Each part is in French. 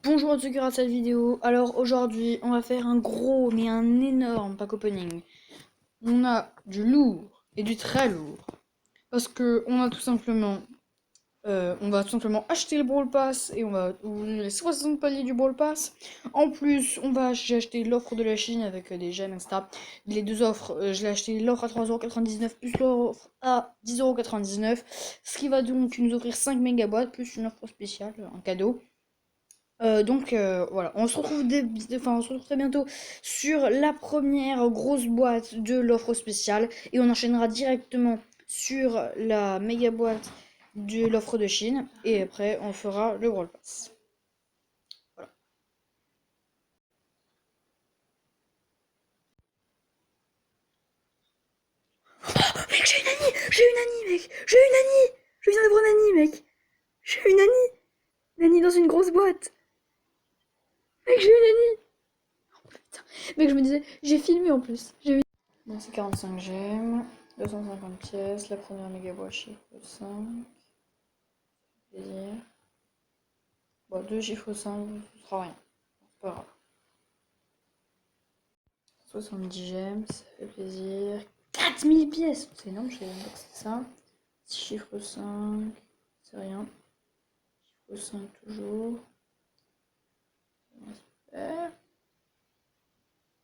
Bonjour à ceux qui regardent cette vidéo. Alors aujourd'hui, on va faire un gros, mais un énorme pack opening. On a du lourd et du très lourd. Parce que on va tout simplement acheter le Brawl Pass et on va ouvrir les 60 paliers du Brawl Pass. En plus, j'ai acheté l'offre de la Chine avec des gemmes, etc. Les deux offres, je l'ai acheté l'offre à 3,99€ plus l'offre à 10,99€. Ce qui va donc nous offrir 5 mégaboîtes plus une offre spéciale, un cadeau. Voilà, on se retrouve très bientôt sur la première grosse boîte de l'offre spéciale et on enchaînera directement sur la méga boîte de l'offre de Chine et après on fera le Brawl Pass. Voilà. Mec, j'ai une Annie, mec, je viens d'avoir une Annie, mec, j'ai une Annie dans une grosse boîte, mec, j'ai une Annie. Oh, putain. Mec, je me disais, j'ai filmé en plus, donc c'est 45 gemmes, 250 pièces, la première méga boîte chiffre 5, plaisir. Bon, 2 chiffres 5, ce sera rien, c'est pas grave. 70 gemmes, ça fait plaisir. 4000 pièces, c'est énorme, je savais même pas que c'était ça. 6 chiffres 5, c'est rien. Chiffre 5 toujours. Super.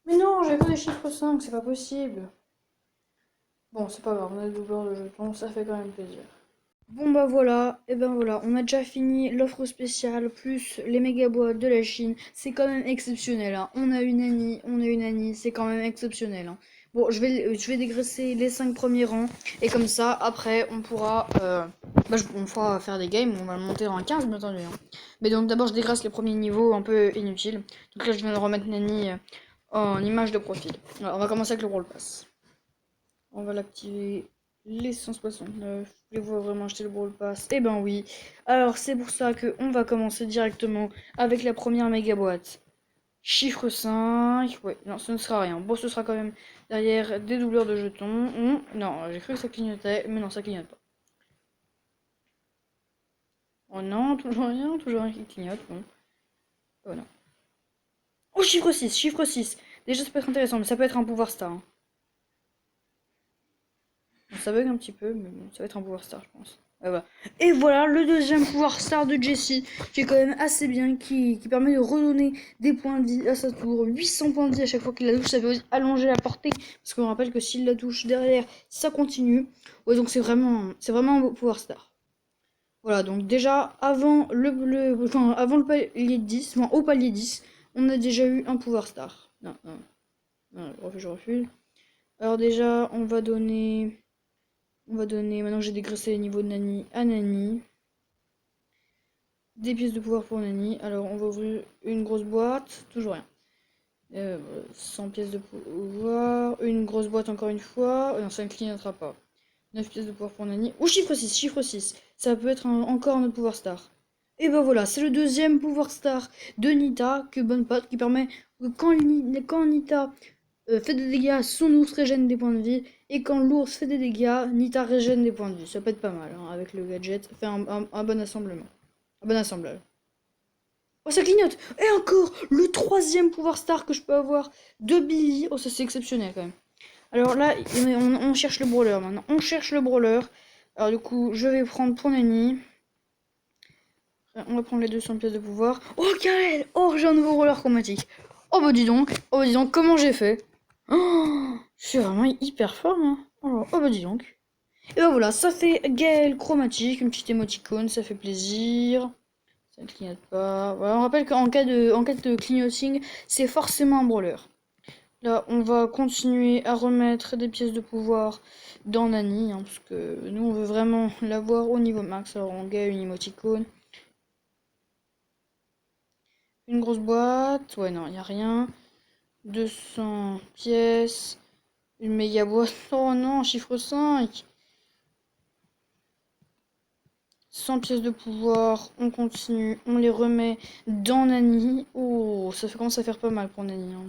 Mais non, j'ai que des chiffres 5, c'est pas possible. Bon, c'est pas grave, on a le doubleur de jetons, ça fait quand même plaisir. Bon bah voilà, et ben voilà, on a déjà fini l'offre spéciale plus les méga boîtes de la Chine. C'est quand même exceptionnel, hein. On a une Annie, c'est quand même exceptionnel, hein. Bon, je vais dégraisser les 5 premiers rangs et comme ça, après, on pourra, on pourra faire des games. On va le monter en 15 bien entendu, hein. Mais donc d'abord, je dégraisse les premiers niveaux un peu inutiles. Donc là, je viens de remettre Nani en image de profil. Alors, on va commencer avec le Brawl Pass. On va l'activer les 169. Voulez-vous vraiment acheter le Brawl Pass? Eh ben oui. Alors c'est pour ça que on va commencer directement avec la première méga boîte. Chiffre 5. Ouais, non, ce ne sera rien. Bon, ce sera quand même derrière des doubleurs de jetons. Non, j'ai cru que ça clignotait, mais non, ça clignote pas. Oh non, toujours rien qui clignote. Bon. Oh non. Oh, chiffre 6, chiffre 6. Déjà, ça peut être intéressant, mais ça peut être un pouvoir star, hein. Bon, ça bug un petit peu, mais bon, ça va être un pouvoir star, je pense. Voilà. Et voilà le deuxième pouvoir star de Jessie, qui est quand même assez bien, qui permet de redonner des points de vie à sa tour. 800 points de vie à chaque fois qu'il la touche, ça fait aussi allonger la portée, parce qu'on rappelle que s'il la touche derrière, ça continue. Ouais, donc c'est vraiment un beau pouvoir star. Voilà, donc déjà, avant le palier 10, enfin au palier 10, on a déjà eu un pouvoir star. Non, non, non, je refuse. Alors déjà, maintenant que j'ai dégraissé les niveaux de Nani à Nani, des pièces de pouvoir pour Nani. Alors on va ouvrir une grosse boîte, toujours rien. 100 pièces de pouvoir, une grosse boîte encore une fois. Non, ça ne clignotera pas. 9 pièces de pouvoir pour Nani. Ou chiffre 6, chiffre 6. Ça peut être encore un autre pouvoir star. Et ben voilà, c'est le deuxième pouvoir star de Nita, que bonne pote, qui permet que quand Nita fait des dégâts, son ours régène des points de vie. Et quand l'ours fait des dégâts, Nita régène des points de vie. Ça peut être pas mal, hein, avec le gadget. Ça fait un bon assemblement. Un bon assemblage. Oh, ça clignote! Et encore le troisième pouvoir star que je peux avoir de Billy. Oh, ça c'est exceptionnel quand même. Alors là, on cherche le brawler maintenant. On cherche le brawler. Alors du coup, je vais prendre pour Nani. On va prendre les 200 pièces de pouvoir. Oh, Kael! Oh, j'ai un nouveau brawler chromatique. Oh bah dis donc, comment j'ai fait? Oh, je suis vraiment hyper fort, hein. Oh bah dis donc. Et bah voilà, ça fait Gaël chromatique, une petite émoticône, ça fait plaisir. Ça ne clignote pas. Voilà, on rappelle en cas de clignoting, c'est forcément un brawler. Là, on va continuer à remettre des pièces de pouvoir dans Nani, hein, parce que nous, on veut vraiment l'avoir au niveau max. Alors, on gagne une émoticône. Une grosse boîte. Ouais, non, il n'y a rien. 200 pièces. Une méga boîte. Oh non, chiffre 5. 100 pièces de pouvoir, on continue, on les remet dans Nani. Oh, ça commence à faire pas mal pour Nani, hein.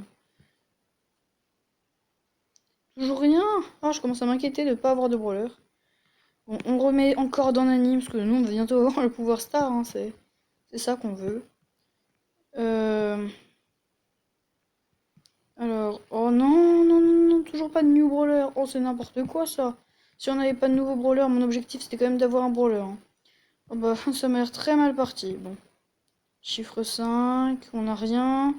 Toujours rien. Ah, je commence à m'inquiéter de ne pas avoir de brawler. Bon, on remet encore dans Nani, parce que nous, on va bientôt avoir le pouvoir star, hein, c'est ça qu'on veut. Euh, Alors, oh non, non, non, non, toujours pas de new brawler. Oh, c'est n'importe quoi ça. Si on n'avait pas de nouveau brawler, mon objectif c'était quand même d'avoir un brawler, hein. Oh bah, ça m'a l'air très mal parti. Bon, chiffre 5, on n'a rien.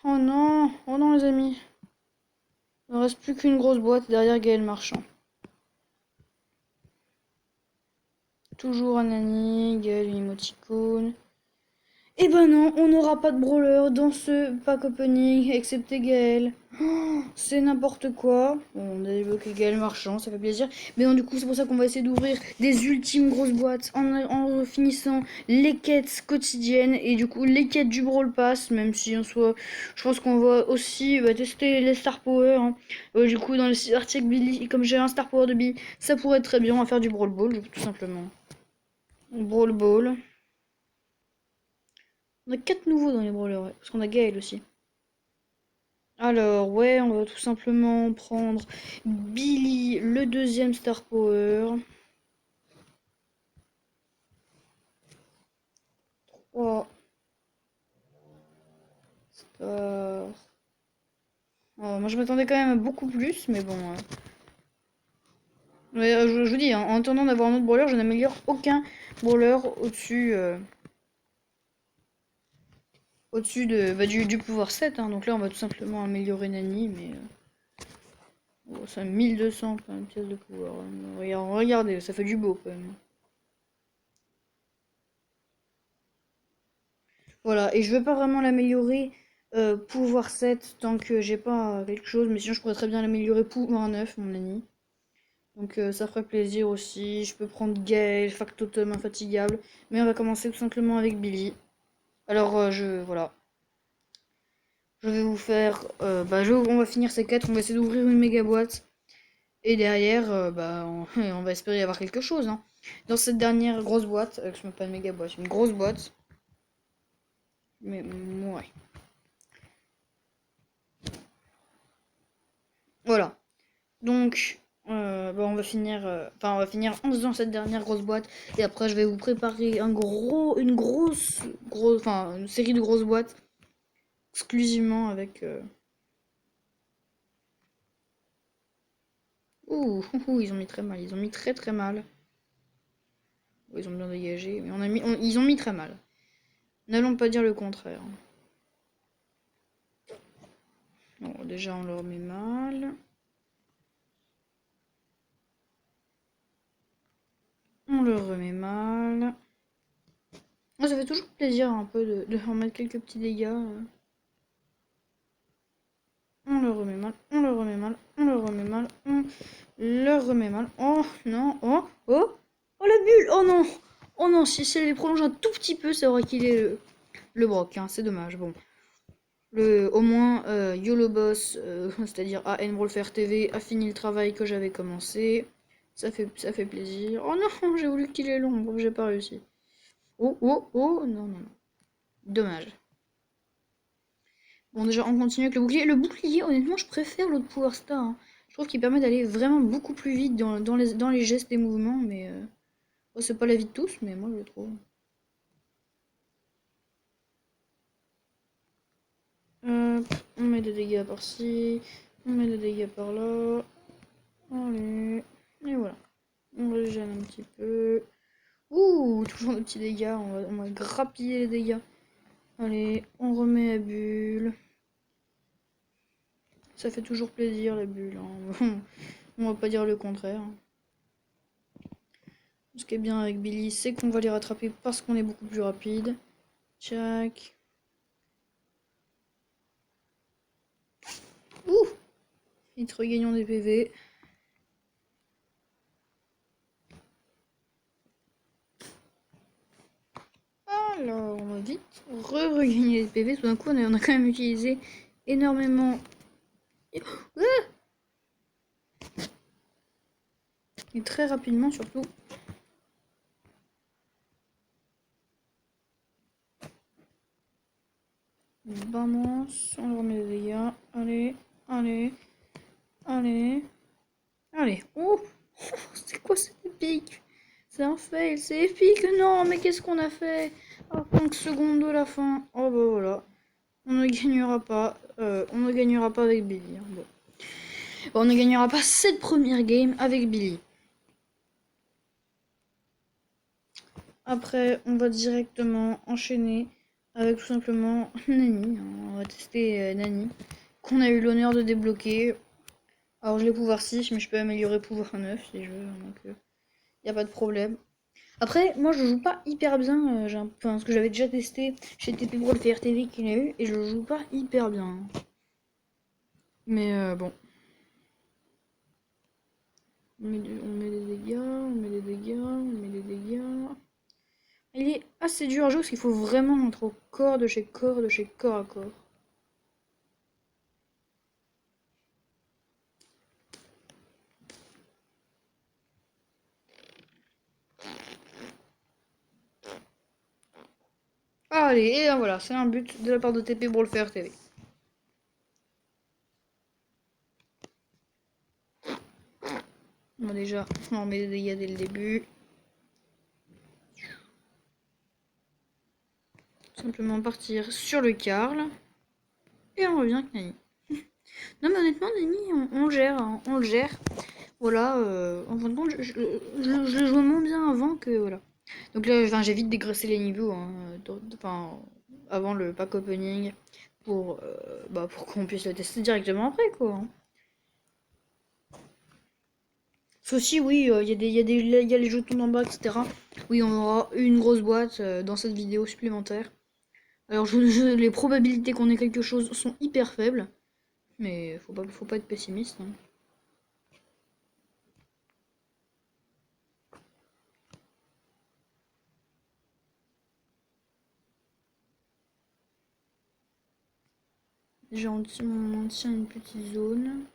Oh non, les amis. Il ne reste plus qu'une grosse boîte derrière Gaël Marchand. Toujours Anani, Gaël une émoticône. Eh ben non, on n'aura pas de brawler dans ce pack opening, excepté Gaël. Oh, c'est n'importe quoi. Bon, on a débloqué Gaël Marchand, ça fait plaisir. Mais non, du coup, c'est pour ça qu'on va essayer d'ouvrir des ultimes grosses boîtes en finissant les quêtes quotidiennes et du coup les quêtes du Brawl Pass, même si en soi, je pense qu'on va aussi tester les Star Power, hein. Du coup, dans les articles Billy, comme j'ai un Star Power de Billy, ça pourrait être très bien à faire du Brawl Ball, tout simplement. Brawl Ball. On a 4 nouveaux dans les brawlers, ouais, parce qu'on a Gaël aussi. Alors, ouais, on va tout simplement prendre Billy, le deuxième Star Power. 3 Star. Oh, moi, je m'attendais quand même à beaucoup plus, mais bon. Mais, je vous dis, hein, en attendant d'avoir un autre brawler, je n'améliore aucun brawler au-dessus du pouvoir 7, hein. Donc là, on va tout simplement améliorer Nani, mais. Oh, c'est 1200 quand même, pièces de pouvoir, hein. Regardez, ça fait du beau quand même. Voilà, et je veux pas vraiment l'améliorer pouvoir 7 tant que j'ai pas quelque chose, mais sinon je pourrais très bien l'améliorer pouvoir 9, mon ami. Donc ça ferait plaisir aussi. Je peux prendre Gale, Factotum, Infatigable, mais on va commencer tout simplement avec Billy. Alors voilà, je vais vous faire, on va finir ces 4, on va essayer d'ouvrir une méga boîte. Et derrière, on va espérer avoir quelque chose, hein. Dans cette dernière grosse boîte, je ne mets pas une méga boîte, une grosse boîte. Mais ouais. Voilà. Donc, on va finir en faisant cette dernière grosse boîte. Et après, je vais vous préparer une série de grosses boîtes exclusivement avec. Ils ont mis très mal. Ils ont mis très très mal. Ils ont bien dégagé, mais ils ont mis très mal. N'allons pas dire le contraire. Bon, déjà, on leur met mal. On le remet mal. Ça fait toujours plaisir un peu de remettre quelques petits dégâts. On le remet mal, on le remet mal, on le remet mal, on le remet mal. Oh non, oh la bulle, oh non, oh non, si elle les prolonge un tout petit peu, ça aurait killé le broc, hein, c'est dommage. Bon, au moins, YOLO Boss, c'est-à-dire AN Brawl Faire TV, a fini le travail que j'avais commencé. Ça fait plaisir. Oh non, j'ai voulu killer l'ombre, j'ai pas réussi. Oh, non, non, non. Dommage. Bon, déjà, on continue avec le bouclier. Le bouclier, honnêtement, je préfère l'autre Power Star, hein. Je trouve qu'il permet d'aller vraiment beaucoup plus vite dans les gestes et mouvements, mais c'est pas l'avis de tous, mais moi je le trouve. On met des dégâts par-ci, on met des dégâts par-là. Allez, et voilà. On régène un petit peu. Toujours des petits dégâts, on va grappiller les dégâts. Allez, on remet la bulle. Ça fait toujours plaisir la bulle, hein. On va pas dire le contraire. Ce qui est bien avec Billy, c'est qu'on va les rattraper parce qu'on est beaucoup plus rapide. Tchac. Ouh, vite regagnons des PV. Alors, on va vite regagner des PV. Tout d'un coup, on a quand même utilisé énormément. Et très rapidement surtout. Vamos, on leur remet des dégâts. Allez, allez, allez, allez. Oh, c'est quoi cette épique? C'est un fail, c'est épique. Non, mais qu'est-ce qu'on a fait? À 5 secondes de la fin. Oh bah voilà. On ne gagnera pas. On ne gagnera pas avec Billy. Bon. On ne gagnera pas cette première game avec Billy. Après, on va directement enchaîner avec tout simplement Nani. On va tester Nani, qu'on a eu l'honneur de débloquer. Alors, je l'ai pouvoir 6, mais je peux améliorer pouvoir 9 si je veux. Donc, il n'y a pas de problème. Après, moi, je joue pas hyper bien. Enfin, ce que j'avais déjà testé chez TP Brawl FRTV qu'il a eu, et je joue pas hyper bien. Mais bon. On met des dégâts, on met des dégâts, on met des dégâts. Il est assez dur à jouer parce qu'il faut vraiment être au corps de chez corps à corps. Allez, et ben voilà, c'est un but de la part de TP Brawl FRTV. Bon, déjà, on met des dégâts dès le début. Simplement partir sur le Carl. Et on revient avec Nani. Non mais honnêtement Nani, on gère, hein, on le gère. Voilà, en fin de compte, je le jouais moins bien avant que voilà. Donc là, enfin, j'ai vite dégraissé les niveaux, hein, avant le pack opening, pour qu'on puisse le tester directement après, quoi. Hein. Ceci, oui, il y a les jetons d'en bas, etc. Oui, on aura une grosse boîte dans cette vidéo supplémentaire. Alors, les probabilités qu'on ait quelque chose sont hyper faibles, mais faut pas être pessimiste. Hein. On tient une petite zone.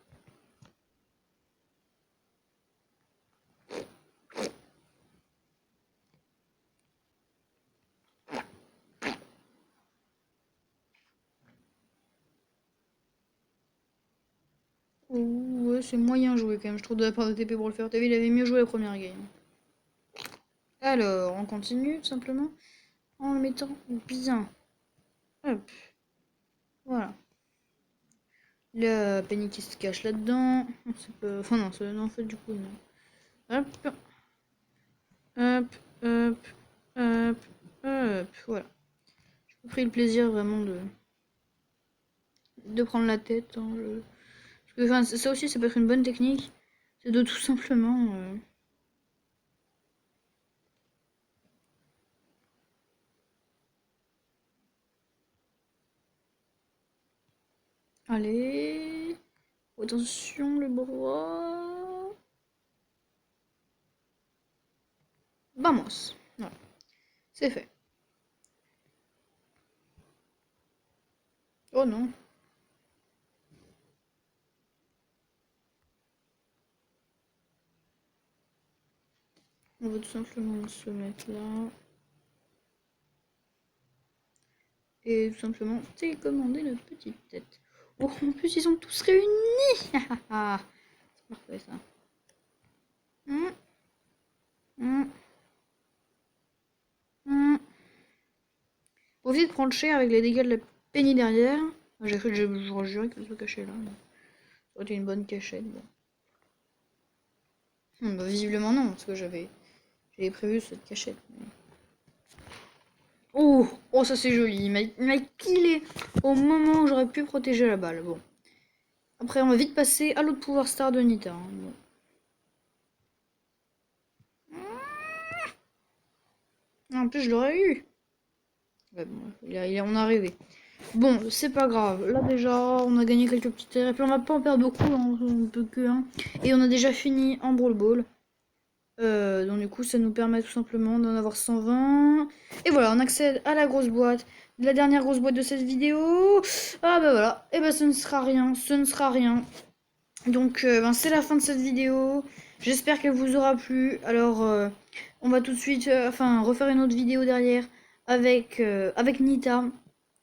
Ouais, c'est moyen joué quand même, je trouve, de la part de TP pour le faire. Il avait mieux joué la première game. Alors, on continue tout simplement en le mettant bien. Hop. Voilà. La Penny qui se cache là-dedans. C'est pas... Enfin non, non, en fait du coup non. Hop. Hop. Hop. Hop. Hop. Voilà. J'ai pris le plaisir vraiment de prendre la tête. Hein, Parce que enfin, ça aussi, ça peut être une bonne technique. C'est de tout simplement... Allez. Attention, le bras. Vamos. Voilà. C'est fait. Oh non. On va tout simplement se mettre là. Et tout simplement télécommander notre petite tête. Oh, en plus, ils sont tous réunis. C'est parfait, ça. Faut vite prendre cher avec les dégâts de la Penny derrière. J'ai cru que j'aurais juré qu'elle soit cachée là. Ça aurait été une bonne cachette. Bon. Bah, visiblement non, parce que j'avais prévu cette cachette. Oh, oh ça c'est joli. Il m'a killé au moment où j'aurais pu protéger la balle. Bon. Après, on va vite passer à l'autre pouvoir star de Nita. Hein. Bon. En plus, je l'aurais eu. Ouais, bon, on a rêvé. Bon, c'est pas grave. Là, déjà, on a gagné quelques petites terres. Et puis, on va pas en perdre beaucoup. Hein, on peut que un. Et on a déjà fini en Brawl Ball. Donc, du coup, ça nous permet tout simplement d'en avoir 120. Et voilà, on accède à la grosse boîte. La dernière grosse boîte de cette vidéo. Ah, bah voilà. Et bah, ce ne sera rien. Ce ne sera rien. Donc, c'est la fin de cette vidéo. J'espère qu'elle vous aura plu. Alors, on va tout de suite refaire une autre vidéo derrière avec Nita.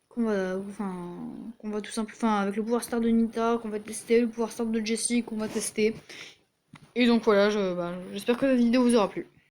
Qu'on va tout simplement, avec le pouvoir star de Nita, qu'on va tester, le pouvoir star de Jessie, qu'on va tester. Et donc voilà, j'espère que la vidéo vous aura plu.